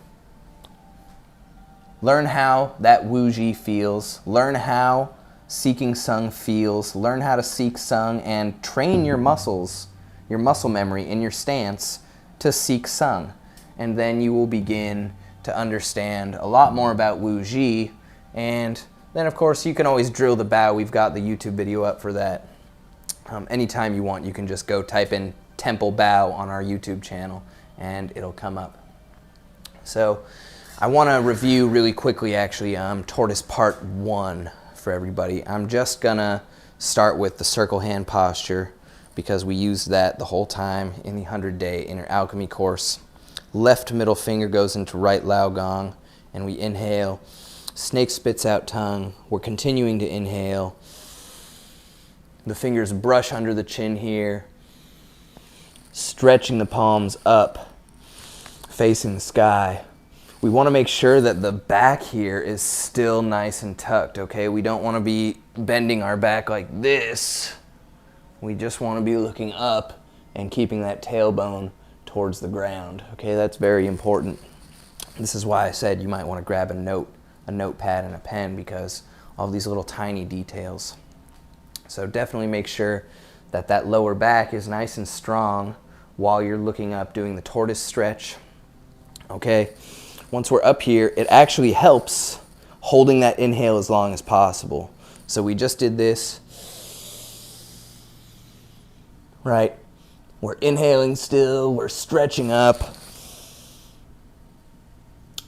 Speaker 1: learn how that Wu Ji feels, learn how Seeking Sung feels, learn how to Seek Sung, and train your muscles, your muscle memory in your stance to Seek Sung. And then you will begin to understand a lot more about Wu Ji. And then of course you can always drill the bow. We've got the YouTube video up for that. Anytime you want, you can just go type in Temple Bow on our YouTube channel and it'll come up. So I want to review really quickly actually Tortoise Part 1 for everybody. I'm just gonna start with the circle hand posture because we used that the whole time in the 100-day Inner Alchemy course. Left middle finger goes into right Lao Gong, and we inhale. Snake spits out tongue. We're continuing to inhale. The fingers brush under the chin here, stretching the palms up, facing the sky. We want to make sure that the back here is still nice and tucked, okay? We don't want to be bending our back like this. We just want to be looking up and keeping that tailbone towards the ground, okay? That's very important. This is why I said you might want to grab a notepad and a pen, because all these little tiny details. So definitely make sure that that lower back is nice and strong while you're looking up doing the tortoise stretch, okay? Once we're up here, it actually helps holding that inhale as long as possible. So we just did this, right? We're inhaling still, we're stretching up,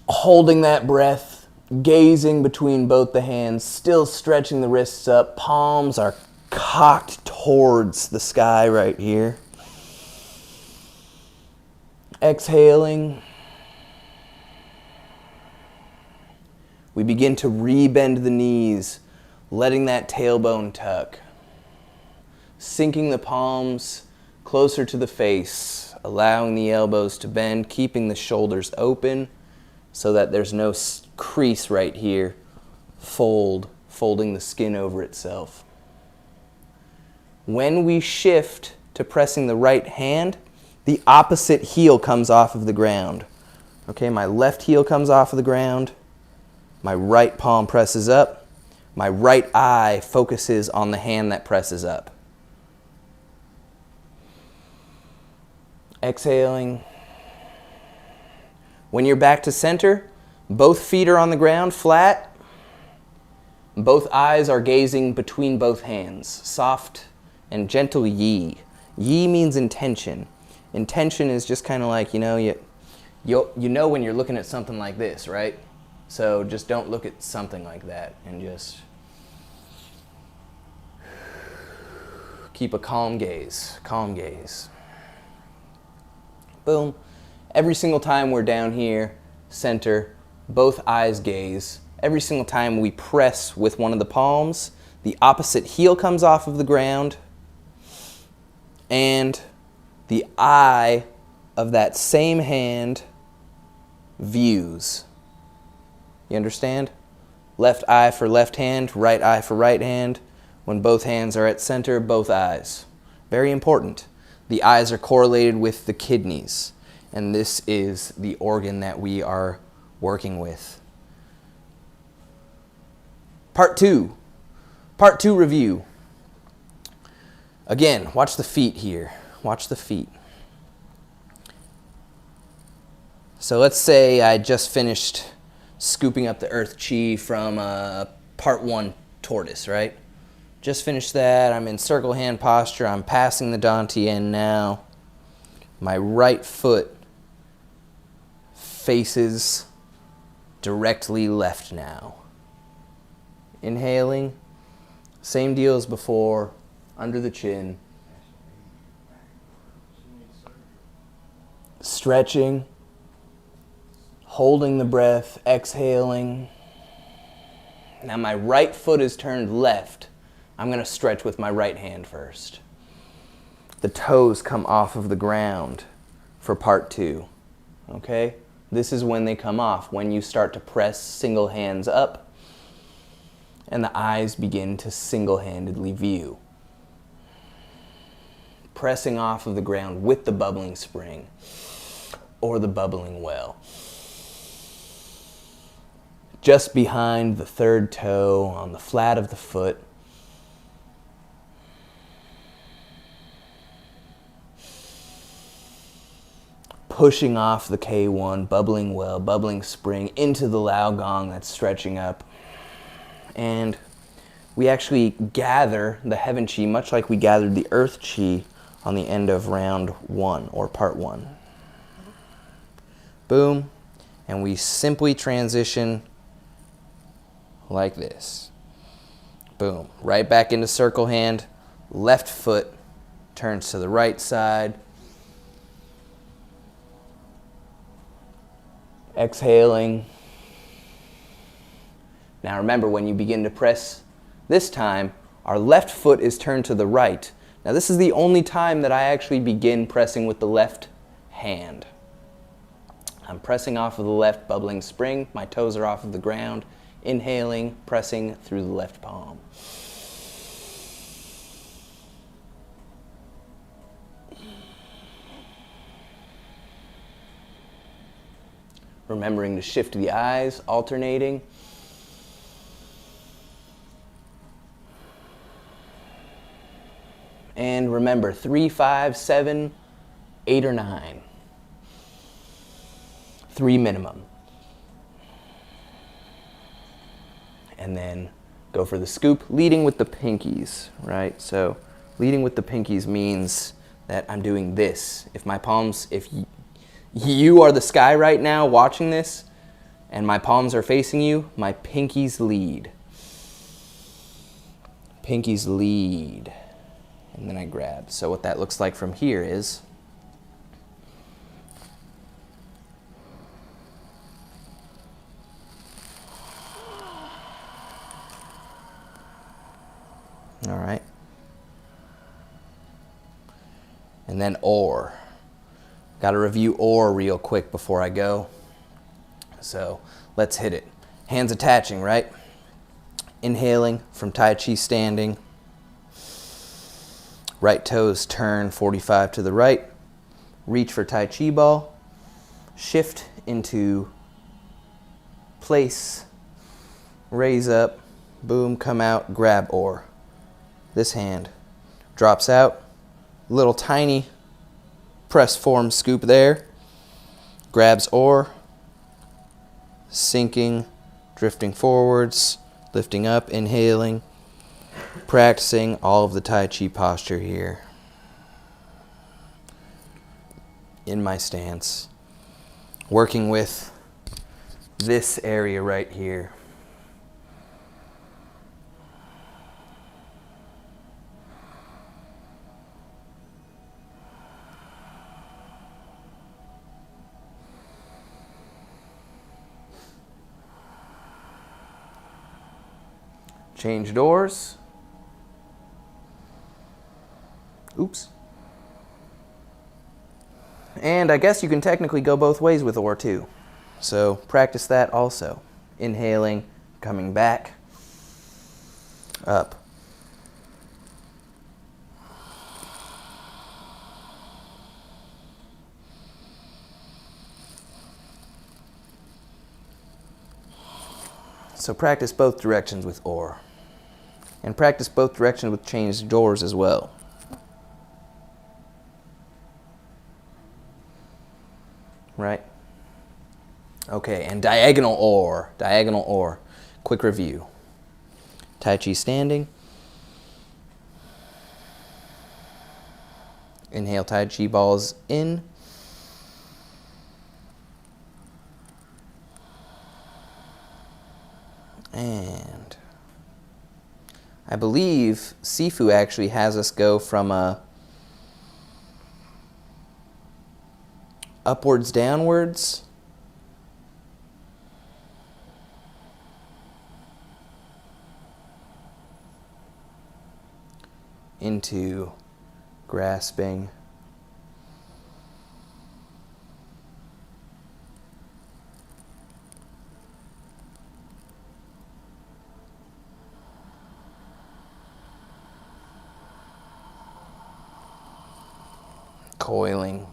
Speaker 1: holding that breath, gazing between both the hands, still stretching the wrists up, palms are cocked towards the sky right here. Exhaling. We begin to rebend the knees, letting that tailbone tuck. Sinking the palms closer to the face, allowing the elbows to bend, keeping the shoulders open so that there's no crease right here. Folding the skin over itself. When we shift to pressing the right hand, the opposite heel comes off of the ground. Okay, my left heel comes off of the ground. My right palm presses up. My right eye focuses on the hand that presses up. Exhaling. When you're back to center, both feet are on the ground flat. Both eyes are gazing between both hands. Soft and gentle yi. Yi means intention. Intention is just kind of like, you know when you're looking at something like this, right? So just don't look at something like that and just keep a calm gaze, calm gaze. Boom. Every single time we're down here, center, both eyes gaze. Every single time we press with one of the palms, the opposite heel comes off of the ground, and the eye of that same hand views. You understand? Left eye for left hand, right eye for right hand. When both hands are at center, both eyes. Very important. The eyes are correlated with the kidneys, and this is the organ that we are working with. Part two review. Again, watch the feet here. Watch the feet. So let's say I just finished scooping up the earth chi from part one tortoise, right? Just finished that. I'm in circle hand posture. I'm passing the dantian now. My right foot faces directly left now. Inhaling, same deal as before, under the chin. Stretching, holding the breath, exhaling. Now my right foot is turned left. I'm going to stretch with my right hand first. The toes come off of the ground for part two. Okay? This is when they come off, when you start to press single hands up and the eyes begin to single-handedly view. Pressing off of the ground with the bubbling spring or the bubbling well. Just behind the third toe on the flat of the foot. Pushing off the K1, bubbling well, bubbling spring into the Lao Gong that's stretching up. And we actually gather the heaven chi much like we gathered the earth chi on the end of round one or part one. Boom. And we simply transition like this. Boom. Right back into circle hand. Left foot turns to the right side. Exhaling. Now remember, when you begin to press this time, our left foot is turned to the right. Now this is the only time that I actually begin pressing with the left hand. I'm pressing off of the left bubbling spring. My toes are off of the ground. Inhaling, pressing through the left palm. Remembering to shift the eyes, alternating. And remember, 3, 5, 7, 8, or 9. 3 minimum. And then go for the scoop, leading with the pinkies, right? So leading with the pinkies means that I'm doing this. If my palms, if you are the sky right now watching this, and my palms are facing you, my pinkies lead. Pinkies lead. And then I grab. So what that looks like from here is all right. And then or. Got to review or real quick before I go. So let's hit it. Hands attaching, right? Inhaling from Tai Chi Standing. Right toes turn 45 to the right. Reach for Tai Chi ball. Shift into place. Raise up. Boom, come out, grab or. This hand drops out. Little tiny press form scoop there. Grabs or. Sinking, drifting forwards. Lifting up, inhaling, practicing all of the Tai Chi posture here. In my stance. Working with this area right here. Change doors. Oops. And I guess you can technically go both ways with or too. So practice that also. Inhaling, coming back, up. So practice both directions with or. And practice both directions with changed doors as well. Right? Okay, and diagonal or. Diagonal or. Quick review. Tai Chi standing. Inhale, Tai Chi balls in. And I believe Sifu actually has us go from a upwards downwards into grasping, coiling,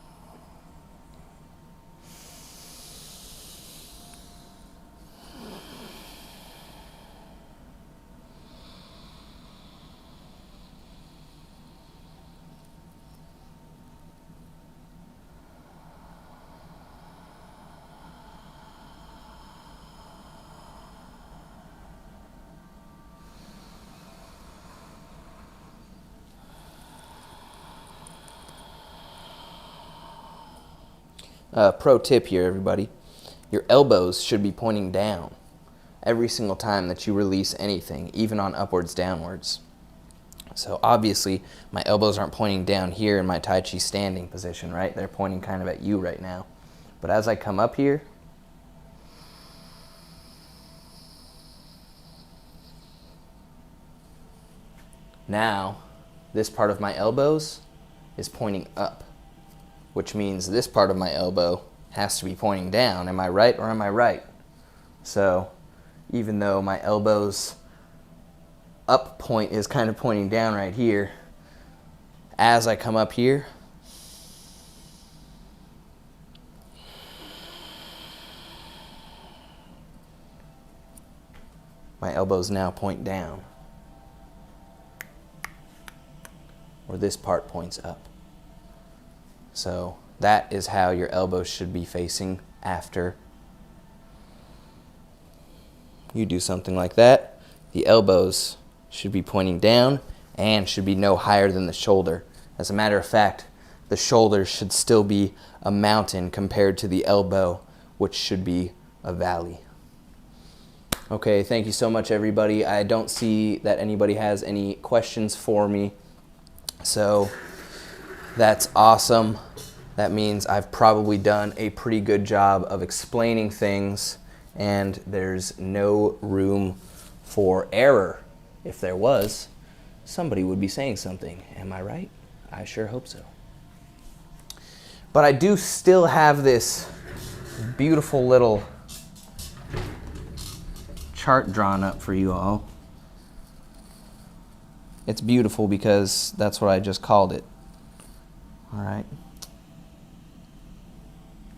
Speaker 1: pro tip here, everybody. Your elbows should be pointing down every single time that you release anything, even on upwards downwards. So obviously, my elbows aren't pointing down here in my Tai Chi standing position, right? They're pointing kind of at you right now. But as I come up here, now this part of my elbows is pointing up, which means this part of my elbow has to be pointing down. Am I right or am I right? So even though my elbow's up point is kind of pointing down right here, as I come up here, my elbows now point down, or this part points up. So that is how your elbows should be facing after you do something like that. The elbows should be pointing down and should be no higher than the shoulder. As a matter of fact, the shoulder should still be a mountain compared to the elbow, which should be a valley. Okay, thank you so much, everybody. I don't see that anybody has any questions for me, so that's awesome. That means I've probably done a pretty good job of explaining things, and there's no room for error. If there was, somebody would be saying something. Am I right? I sure hope so. But I do still have this beautiful little chart drawn up for you all. It's beautiful because that's what I just called it. All right.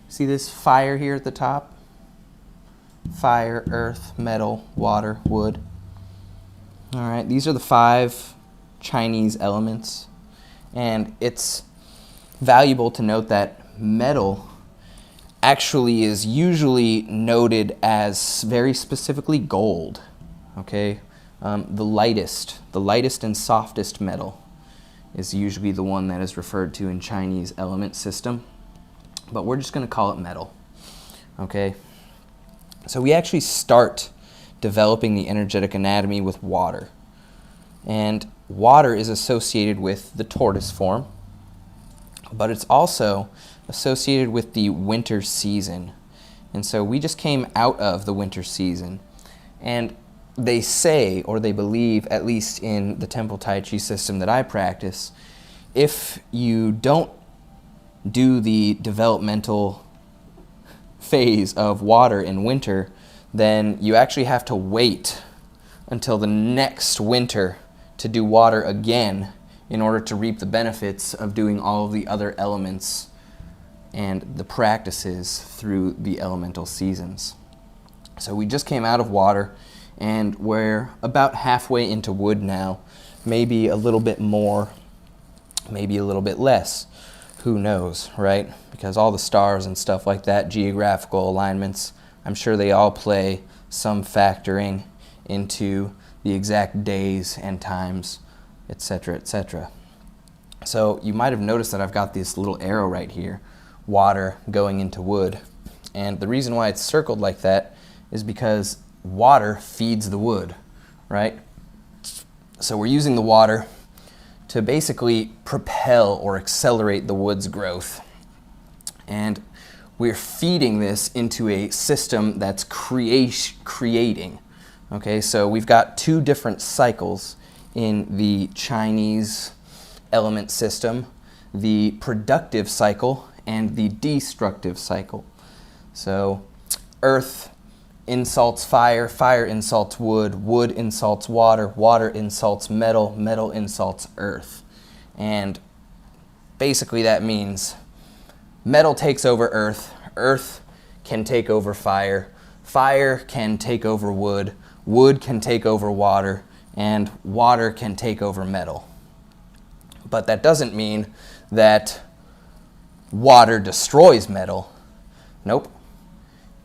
Speaker 1: See this fire here at the top? Fire, earth, metal, water, wood. All right, these are the 5 Chinese elements. And it's valuable to note that metal actually is usually noted as very specifically gold. okay? The lightest and softest metal is usually the one that is referred to in Chinese element system, but we're just going to call it metal, okay? So we actually start developing the energetic anatomy with water, and water is associated with the tortoise form, but it's also associated with the winter season. And so we just came out of the winter season, and they say, or they believe, at least in the Temple Tai Chi system that I practice, if you don't do the developmental phase of water in winter, then you actually have to wait until the next winter to do water again in order to reap the benefits of doing all of the other elements and the practices through the elemental seasons. So we just came out of water, and we're about halfway into wood now, maybe a little bit more, maybe a little bit less. Who knows, right? Because all the stars and stuff like that, geographical alignments, I'm sure they all play some factoring into the exact days and times, etc., etc. So you might have noticed that I've got this little arrow right here, water going into wood. And the reason why it's circled like that is because water feeds the wood, right? So we're using the water to basically propel or accelerate the wood's growth. And we're feeding this into a system that's creating. Okay, so we've got two different cycles in the Chinese element system, the productive cycle and the destructive cycle. So earth insults fire, fire insults wood, wood insults water, water insults metal, metal insults earth. And basically that means metal takes over earth, earth can take over fire, fire can take over wood, wood can take over water, and water can take over metal. But that doesn't mean that water destroys metal. Nope.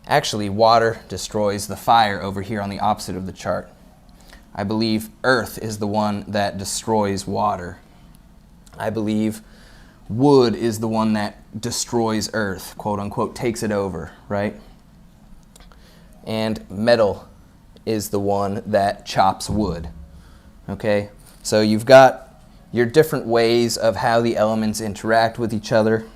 Speaker 1: Actually, water destroys the fire over here on the opposite of the chart. I believe earth is the one that destroys water. I believe wood is the one that destroys earth, quote unquote, takes it over, right? And metal is the one that chops wood, okay? So you've got your different ways of how the elements interact with each other,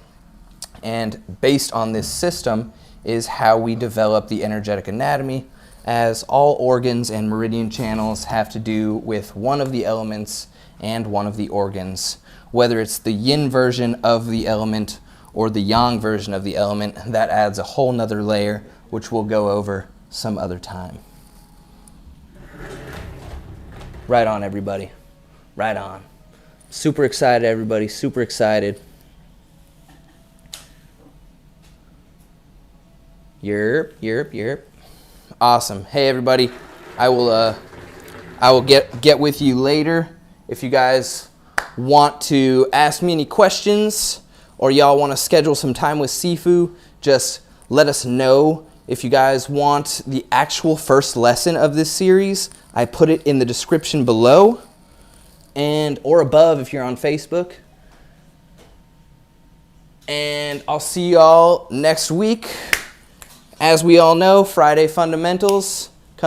Speaker 1: and based on this system is how we develop the energetic anatomy, as all organs and meridian channels have to do with one of the elements and one of the organs, whether it's the yin version of the element or the yang version of the element. That adds a whole nother layer, which we'll go over some other time. Right on, everybody. Right on. Super excited, everybody. Super excited. Yerp. Awesome. Hey, everybody. I will get with you later. If you guys want to ask me any questions, or y'all want to schedule some time with Sifu, just let us know. If you guys want the actual first lesson of this series, I put it in the description below and or above if you're on Facebook. And I'll see y'all next week. As we all know, Friday fundamentals.